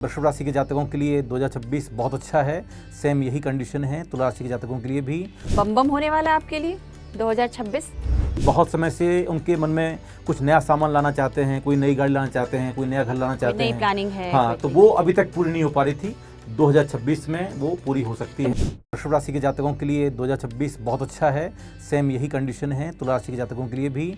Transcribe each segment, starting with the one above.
वृषभ राशि के जातकों के लिए 2026 बहुत अच्छा है। सेम यही कंडीशन है तुला राशि के जातकों के लिए भी। बम बम होने वाला आपके लिए 2026। बहुत समय से उनके मन में कुछ नया सामान लाना चाहते हैं, कोई नई गाड़ी लाना चाहते हैं, कोई नया घर लाना चाहते हैं, नई प्लानिंग है। हाँ, तो वो अभी तक पूरी नहीं हो पा रही थी। 2026 में वो पूरी हो सकती है। वृषभ राशि के जातकों के लिए 2026 बहुत अच्छा है। सेम यही कंडीशन है तुला राशि के जातकों के लिए भी।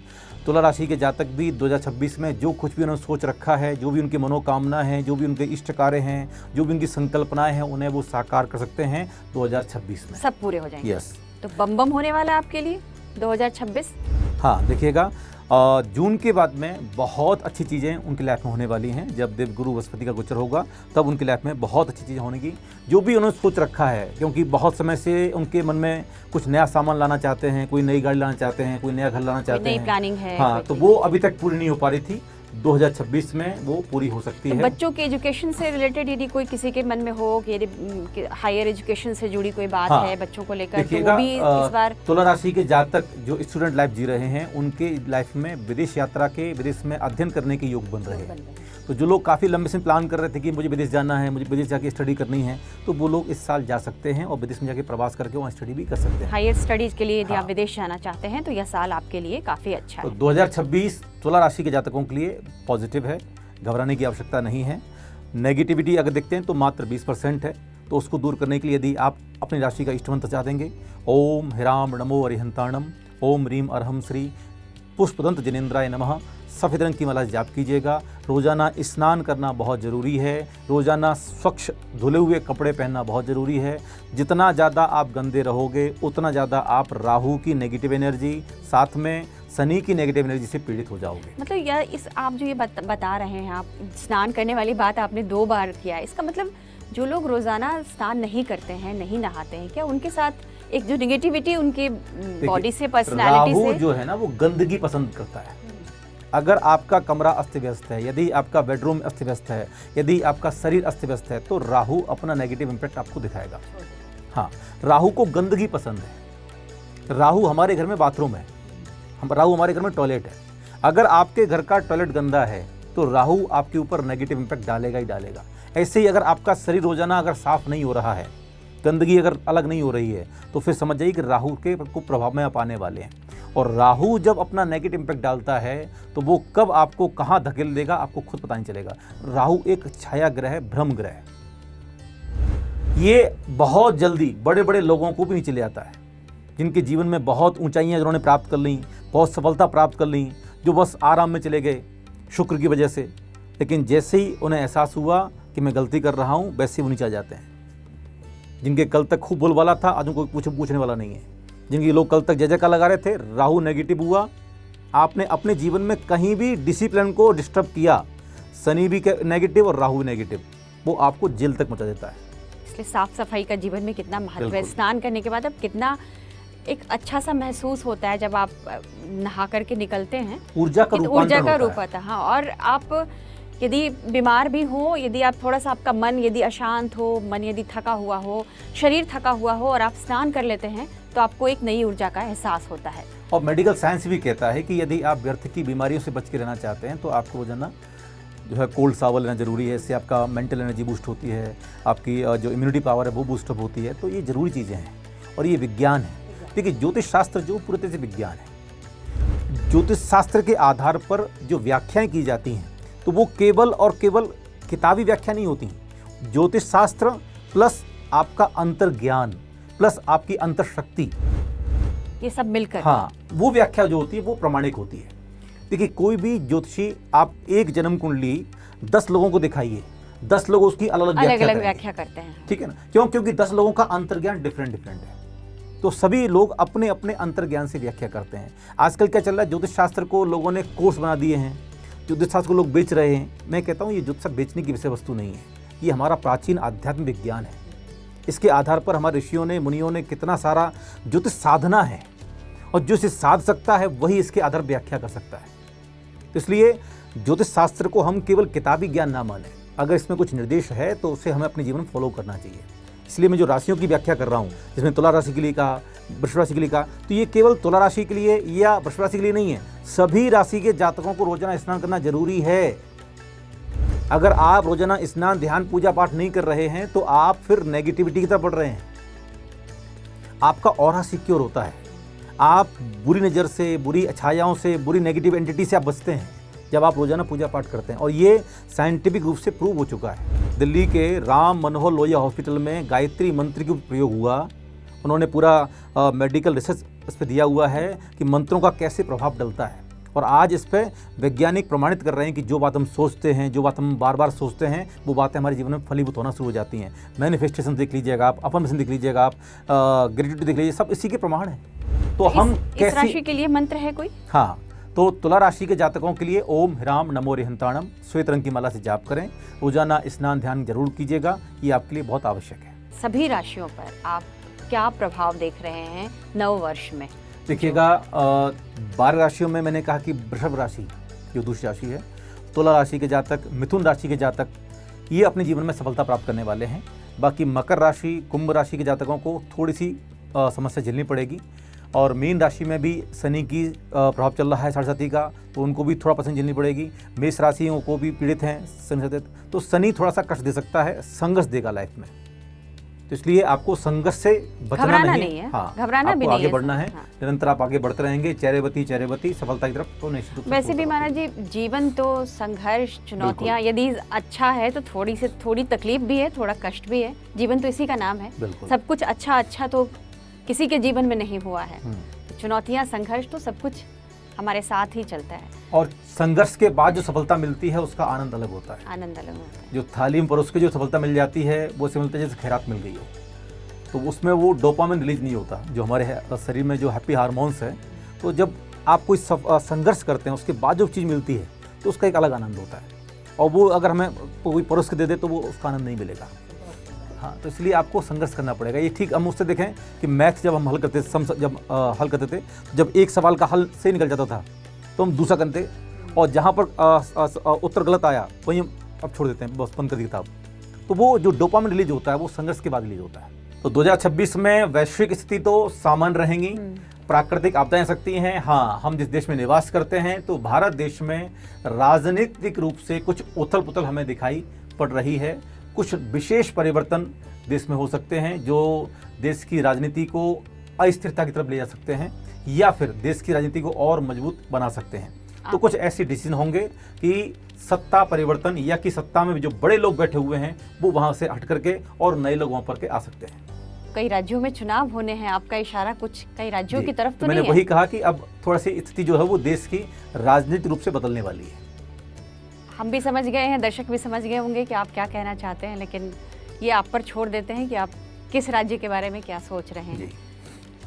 तुला राशि के जातक भी 2026 में जो कुछ भी उन्होंने सोच रखा है, जो भी उनकी मनोकामना है, जो भी उनके इष्ट कार्य हैं, जो भी उनकी संकल्पनाएं हैं, उन्हें वो साकार कर सकते हैं 2026 में। सब पूरे हो जाएंगे। यस। तो बम बम होने वाला आपके लिए 2026। हाँ, देखिएगा जून के बाद में बहुत अच्छी चीज़ें उनकी लाइफ में होने वाली हैं। जब देवगुरु बृहस्पति का गोचर होगा तब उनकी लाइफ में बहुत अच्छी चीज़ें होंगी, जो भी उन्होंने सोच रखा है। क्योंकि बहुत समय से उनके मन में कुछ नया सामान लाना चाहते हैं, कोई नई गाड़ी लाना चाहते हैं, कोई नया घर लाना चाहते हैं, नई प्लानिंग है। हाँ, तो वो अभी तक पूरी नहीं हो पा रही थी। 2026 में वो पूरी हो सकती तो है। बच्चों के एजुकेशन से रिलेटेड यदि कोई किसी के मन में हो कि हायर एजुकेशन से जुड़ी कोई बात हाँ, है बच्चों को लेकर, तो देखिएगा वो भी इस बार तुला राशि के जातक जो स्टूडेंट लाइफ जी रहे हैं, उनके लाइफ में विदेश यात्रा के, विदेश में अध्ययन करने के योग बन रहे हैं। तो जो लोग काफ़ी लंबे से प्लान कर रहे थे कि मुझे विदेश जाना है, मुझे विदेश जाके स्टडी करनी है, तो वो लोग इस साल जा सकते हैं और विदेश में जाके प्रवास करके वहाँ स्टडी भी कर सकते हैं। हायर स्टडीज के लिए यदि हाँ। आप विदेश जाना चाहते हैं तो यह साल आपके लिए काफ़ी अच्छा तो है। 2026 तुला राशि के जातकों के लिए पॉजिटिव है, घबराने की आवश्यकता नहीं है। नेगेटिविटी अगर देखते हैं तो मात्र 20% है। तो उसको दूर करने के लिए यदि आप अपनी राशि का इष्ट मंत्र चाह देंगे, ओम हिराम नमो अरिहंताणम, ओम रीम अरहम श्री पुष्पदंत जिनेन्द्राय नमः, सफ़ेद रंग की माला जाप कीजिएगा। रोज़ाना स्नान करना बहुत ज़रूरी है। रोज़ाना स्वच्छ धुले हुए कपड़े पहनना बहुत ज़रूरी है। जितना ज़्यादा आप गंदे रहोगे उतना ज़्यादा आप राहु की नेगेटिव एनर्जी, साथ में शनि की नेगेटिव एनर्जी से पीड़ित हो जाओगे। मतलब यह इस आप जो ये बता रहे हैं, आप स्नान करने वाली बात आपने 2 बार किया है। इसका मतलब जो लोग रोज़ाना स्नान नहीं करते हैं, नहीं नहाते हैं, क्या उनके साथ एक जो नेगेटिविटी उनके बॉडी से, पर्सनालिटी राहु से, जो है ना वो गंदगी पसंद करता है। अगर आपका कमरा अस्त व्यस्त है, यदि आपका बेडरूम अस्त व्यस्त है, यदि आपका शरीर अस्त व्यस्त है, तो राहु अपना नेगेटिव इम्पैक्ट आपको दिखाएगा। हाँ, राहु को गंदगी पसंद है। राहु हमारे घर में बाथरूम है, राहु हमारे घर में टॉयलेट है। अगर आपके घर का टॉयलेट गंदा है तो राहु आपके ऊपर नेगेटिव इम्पैक्ट डालेगा ही डालेगा। ऐसे ही अगर आपका शरीर रोजाना अगर साफ नहीं हो रहा है, गंदगी अगर अलग नहीं हो रही है, तो फिर समझ जाइए कि राहु के कुप्रभाव में आप आने वाले हैं। और राहु जब अपना नेगेटिव इम्पैक्ट डालता है तो वो कब आपको कहाँ धकेल देगा आपको खुद पता नहीं चलेगा। राहु एक छाया ग्रह है, भ्रम ग्रह है। ये बहुत जल्दी बड़े बड़े लोगों को भी नीचे ले आता है, जिनके जीवन में बहुत ऊंचाइयां उन्होंने प्राप्त कर ली, बहुत सफलता प्राप्त कर ली, जो बस आराम में चले गए शुक्र की वजह से। लेकिन जैसे ही उन्हें एहसास हुआ कि मैं गलती कर रहा हूँ, वैसे ही वो नीचे आ जाते हैं। जिनके कल तक खूब बोलबाला था, आज उनको कुछ पूछने वाला नहीं है। जिनके लोग कल तक जय जयकार लगा रहे थे, राहु नेगेटिव हुआ, आपने अपने जीवन में कहीं भी डिसिप्लिन को डिस्टर्ब किया, शनि भी नेगेटिव और राहु भी नेगेटिव, वो आपको जेल तक पहुंचा देता है। इसलिए साफ सफाई का जीवन में कितना महत्व है। बिल्कुल। स्नान करने के बाद अब कितना एक अच्छा सा महसूस होता है जब आप नहा करके निकलते हैं। ऊर्जा का रूप आता है। हाँ, और आप यदि बीमार भी हो, यदि आप थोड़ा सा आपका मन यदि अशांत हो, मन यदि थका हुआ हो, शरीर थका हुआ हो, और आप स्नान कर लेते हैं तो आपको एक नई ऊर्जा का एहसास होता है। और मेडिकल साइंस भी कहता है कि यदि आप व्यर्थ की बीमारियों से बच के रहना चाहते हैं तो आपको रोजाना जो है कोल्ड शावर लेना जरूरी है। इससे आपका मेंटल एनर्जी बूस्ट होती है, आपकी जो इम्यूनिटी पावर है वो बूस्टअप होती है। तो ये जरूरी चीज़ें हैं और ये विज्ञान है। देखिए, ज्योतिष शास्त्र जो पूरी तरह से विज्ञान है। ज्योतिष शास्त्र के आधार पर जो व्याख्याएं की जाती हैं तो वो केवल और केवल किताबी व्याख्या नहीं होती। ज्योतिष शास्त्र प्लस आपका अंतर ज्ञान प्लस आपकी अंतर शक्ति, ये सब मिलकर, हाँ, वो व्याख्या जो होती है वो प्रामाणिक होती है। देखिए, कोई भी ज्योतिषी, आप एक जन्म कुंडली 10 लोगों को दिखाइए, 10 लोग उसकी अलग अलग व्याख्या करते हैं। ठीक है ना? क्योंकि 10 लोगों का अंतर्ज्ञान डिफरेंट है। तो सभी लोग अपने अपने अंतर्ज्ञान से व्याख्या करते हैं। आजकल क्या चल रहा है, ज्योतिष शास्त्र को लोगों ने कोर्स बना दिए हैं, ज्योतिष शास्त्र को लोग बेच रहे हैं। मैं कहता हूँ ये ज्योतिष बेचने की विषय वस्तु नहीं है, ये हमारा प्राचीन आध्यात्मिक विज्ञान है। इसके आधार पर हमारे ऋषियों ने, मुनियों ने कितना सारा ज्योतिष साधना है, और जो इसे साध सकता है वही इसके आधार व्याख्या कर सकता है। तो इसलिए ज्योतिष शास्त्र को हम केवल किताबी ज्ञान ना माने, अगर इसमें कुछ निर्देश है तो उसे हमें अपने जीवन में फॉलो करना चाहिए। इसलिए मैं जो राशियों की व्याख्या कर रहा हूँ, जिसमें तुला राशि के लिए कहा, वृषभ राशि के लिए कहा, तो ये केवल तुला राशि के लिए या वृषभ राशि के लिए नहीं है, सभी राशि के जातकों को रोजाना स्नान करना जरूरी है। अगर आप रोजाना स्नान ध्यान पूजा पाठ नहीं कर रहे हैं तो आप फिर नेगेटिविटी की तरफ बढ़ रहे हैं। आपका ऑरा सिक्योर होता है, आप बुरी नज़र से, बुरी छायाओं से, बुरी नेगेटिव एंटिटी से आप बचते हैं जब आप रोजाना पूजा पाठ करते हैं, और ये साइंटिफिक रूप से प्रूव हो चुका है। दिल्ली के राम मनोहर लोहिया हॉस्पिटल में गायत्री मंत्र का प्रयोग हुआ। उन्होंने पूरा मेडिकल रिसर्च इस पर दिया हुआ है कि मंत्रों का कैसे प्रभाव डलता है, और आज इस पर वैज्ञानिक प्रमाणित कर रहे हैं कि जो बात हम सोचते हैं, जो बात हम बार बार सोचते हैं, वो बातें हमारे जीवन में फलीभूत होना शुरू हो जाती हैं। मैनिफेस्टेशन देख लीजिएगा आप, अफर्मेशन देख लीजिएगा आप, ग्रेटिट्यूड देख लीजिए, सब इसी के प्रमाण हैं। तो हम इस राशि के लिए मंत्र है कोई? हाँ, तो तुला राशि के जातकों के लिए ओम ह्राम नमो रिहंताणम श्वेत रंग की माला से जाप करें। रोजाना स्नान ध्यान जरूर कीजिएगा, ये आपके लिए बहुत आवश्यक है। सभी राशियों पर आप क्या प्रभाव देख रहे हैं नव वर्ष में? देखिएगा, 12 राशियों में मैंने कहा कि वृषभ राशि जो दूसरी राशि है, तुला राशि के जातक, मिथुन राशि के जातक, ये अपने जीवन में सफलता प्राप्त करने वाले हैं। बाकी मकर राशि, कुंभ राशि के जातकों को थोड़ी सी समस्या झेलनी पड़ेगी, और मीन राशि में भी शनि की प्रभाव चल रहा है 7.5 का, तो उनको भी थोड़ा पसंद झेलनी पड़ेगी। मेष राशियों को भी पीड़ित हैं शनि से, तो शनि थोड़ा सा कष्ट दे सकता है, संघर्ष देगा लाइफ में, तो इसलिए आपको संघर्ष से बचना नहीं है। हाँ, घबराना भी आपको नहीं आगे है। बढ़ना है। हाँ। निरंतर आप आगे बढ़ते रहेंगे, चेहरेबती सफलता की तरफ, तो निश्चित रूप से वैसे भी महाराज जी, जीवन तो संघर्ष, चुनौतियाँ, यदि अच्छा है तो थोड़ी तकलीफ भी है, थोड़ा कष्ट भी है। जीवन तो इसी का नाम है। सब कुछ अच्छा तो किसी के जीवन में नहीं हुआ है। चुनौतियाँ, संघर्ष, तो सब कुछ हमारे साथ ही चलता है। और संघर्ष के बाद जो सफलता मिलती है उसका आनंद अलग होता है। आनंद अलग होता है। जो थाली में परोस के जो सफलता मिल जाती है वो से मिलता है जैसे खैरात मिल गई हो, तो उसमें वो डोपामिन रिलीज नहीं होता, जो हमारे शरीर में जो हैप्पी हार्मोन्स है। तो जब आप कोई संघर्ष करते हैं उसके बाद जो चीज़ मिलती है तो उसका एक अलग आनंद होता है, और वो अगर हमें कोई परोस के दे दे तो वो उसका आनंद नहीं मिलेगा। हाँ, तो इसलिए आपको संघर्ष करना पड़ेगा। ये ठीक हम उससे देखें कि मैथ जब हम हल करते हल करते थे, जब एक सवाल का हल से निकल जाता था तो हम दूसरा करते, और जहाँ पर उत्तर गलत आया वहीं हम अब छोड़ देते हैं, बस बंद कर दी किताब। तो वो जो डोपामिन रिलीज होता है वो संघर्ष के बाद रिलीज होता है। तो 2026 में वैश्विक स्थिति तो सामान्य रहेंगी, प्राकृतिक आपदाएं सकती हैं। हाँ, हम जिस देश में निवास करते हैं तो भारत देश में राजनीतिक रूप से कुछ उथल पुथल हमें दिखाई पड़ रही है। कुछ विशेष परिवर्तन देश में हो सकते हैं जो देश की राजनीति को अस्थिरता की तरफ ले जा सकते हैं, या फिर देश की राजनीति को और मजबूत बना सकते हैं। तो कुछ ऐसे डिसीजन होंगे कि सत्ता परिवर्तन, या कि सत्ता में जो बड़े लोग बैठे हुए हैं वो वहां से हट करके और नए लोग वहां पर के आ सकते हैं। कई राज्यों में चुनाव होने हैं, आपका इशारा कुछ कई राज्यों की तरफ तो मैंने नहीं है? वही कहा कि अब थोड़ा सी स्थिति जो है वो देश की राजनीतिक रूप से बदलने वाली है। हम भी समझ गए हैं, दर्शक भी समझ गए होंगे कि आप क्या कहना चाहते हैं, लेकिन ये आप पर छोड़ देते हैं कि आप किस राज्य के बारे में क्या सोच रहे हैं। जी,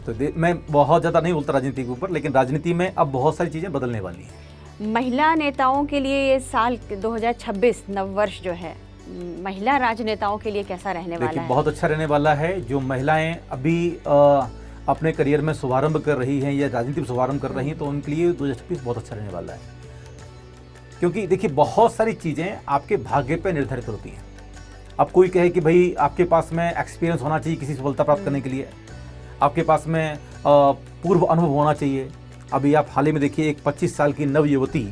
तो मैं बहुत ज़्यादा नहीं बोलता राजनीति के ऊपर, लेकिन राजनीति में अब बहुत सारी चीज़ें बदलने वाली हैं। महिला नेताओं के लिए ये साल 2026 नववर्ष जो है, महिला राजनेताओं के लिए कैसा रहने वाला है? बहुत अच्छा रहने वाला है। जो महिलाएं अभी अपने करियर में शुभारंभ कर रही हैं या राजनीति में शुभारंभ कर रही हैं, तो उनके लिए 2026 बहुत अच्छा रहने वाला है। क्योंकि देखिए, बहुत सारी चीज़ें आपके भाग्य पे निर्धारित होती हैं। अब कोई कहे कि भाई आपके पास में एक्सपीरियंस होना चाहिए किसी सफलता प्राप्त करने के लिए, आपके पास में पूर्व अनुभव होना चाहिए। अभी आप हाल ही में देखिए, एक 25 साल की नव युवती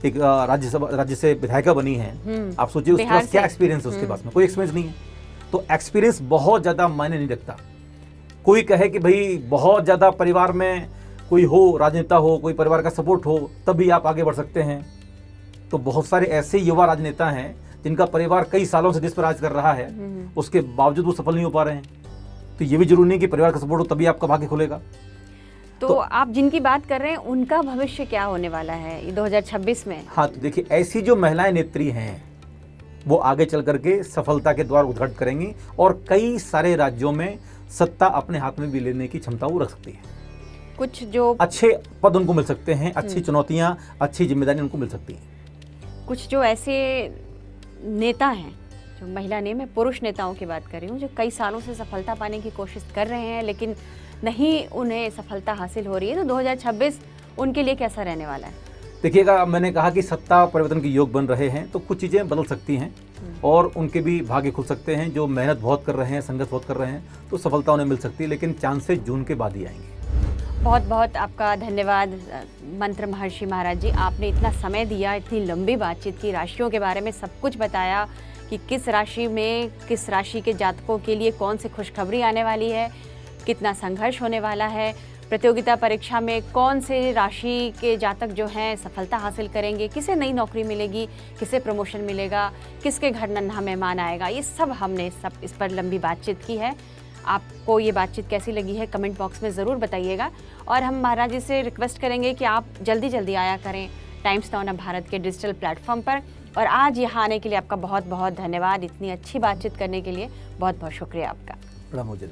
एक राज्य से विधायिका बनी है। आप सोचिए उसके पास क्या एक्सपीरियंस है, उसके पास में कोई एक्सपीरियंस नहीं है। तो एक्सपीरियंस बहुत ज़्यादा मायने नहीं रखता। कोई कहे कि भाई बहुत ज़्यादा परिवार में कोई हो, राजनेता हो, कोई परिवार का सपोर्ट हो, तभी आप आगे बढ़ सकते हैं। तो बहुत सारे ऐसे युवा राजनेता हैं जिनका परिवार कई सालों से देश पर राज कर रहा है, उसके बावजूद वो सफल नहीं हो पा रहे हैं। तो ये भी जरूरी नहीं कि परिवार का सपोर्ट हो तभी आपका भाग्य खुलेगा। तो आप जिनकी बात कर रहे हैं उनका भविष्य क्या होने वाला है 2026 में? हाँ, तो देखिए, ऐसी जो महिलाएं नेत्री हैं वो आगे चल करके सफलता के द्वार उद्घाटित करेंगी, और कई सारे राज्यों में सत्ता अपने हाथ में भी लेने की क्षमता वो रख सकती है। कुछ जो अच्छे पद उनको मिल सकते हैं, अच्छी चुनौतियां, अच्छी जिम्मेदारी उनको मिल सकती हैं। कुछ जो ऐसे नेता हैं, जो महिला ने, मैं पुरुष नेताओं की बात कर रही हूँ, जो कई सालों से सफलता पाने की कोशिश कर रहे हैं लेकिन नहीं उन्हें सफलता हासिल हो रही है, तो 2026 उनके लिए कैसा रहने वाला है? देखिएगा, मैंने कहा कि सत्ता परिवर्तन के योग बन रहे हैं, तो कुछ चीज़ें बदल सकती हैं और उनके भी भाग्य खुल सकते हैं। जो मेहनत बहुत कर रहे हैं, संघर्ष बहुत कर रहे हैं, तो सफलता उन्हें मिल सकती है, लेकिन चांसेस जून के बाद ही आएंगे। बहुत बहुत आपका धन्यवाद मंत्र महर्षि महाराज जी। आपने इतना समय दिया, इतनी लंबी बातचीत की, राशियों के बारे में सब कुछ बताया कि किस राशि में, किस राशि के जातकों के लिए कौन सी खुशखबरी आने वाली है, कितना संघर्ष होने वाला है, प्रतियोगिता परीक्षा में कौन से राशि के जातक जो हैं सफलता हासिल करेंगे, किसे नई नौकरी मिलेगी, किसे प्रमोशन मिलेगा, किसके घर नन्हा मेहमान आएगा, ये सब हमने इस पर लंबी बातचीत की है। आपको ये बातचीत कैसी लगी है कमेंट बॉक्स में ज़रूर बताइएगा। और हम महाराज जी से रिक्वेस्ट करेंगे कि आप जल्दी जल्दी आया करें टाइम्स नाउ भारत के डिजिटल प्लेटफॉर्म पर। और आज यहाँ आने के लिए आपका बहुत बहुत धन्यवाद। इतनी अच्छी बातचीत करने के लिए बहुत बहुत शुक्रिया आपका। बड़ा मुझे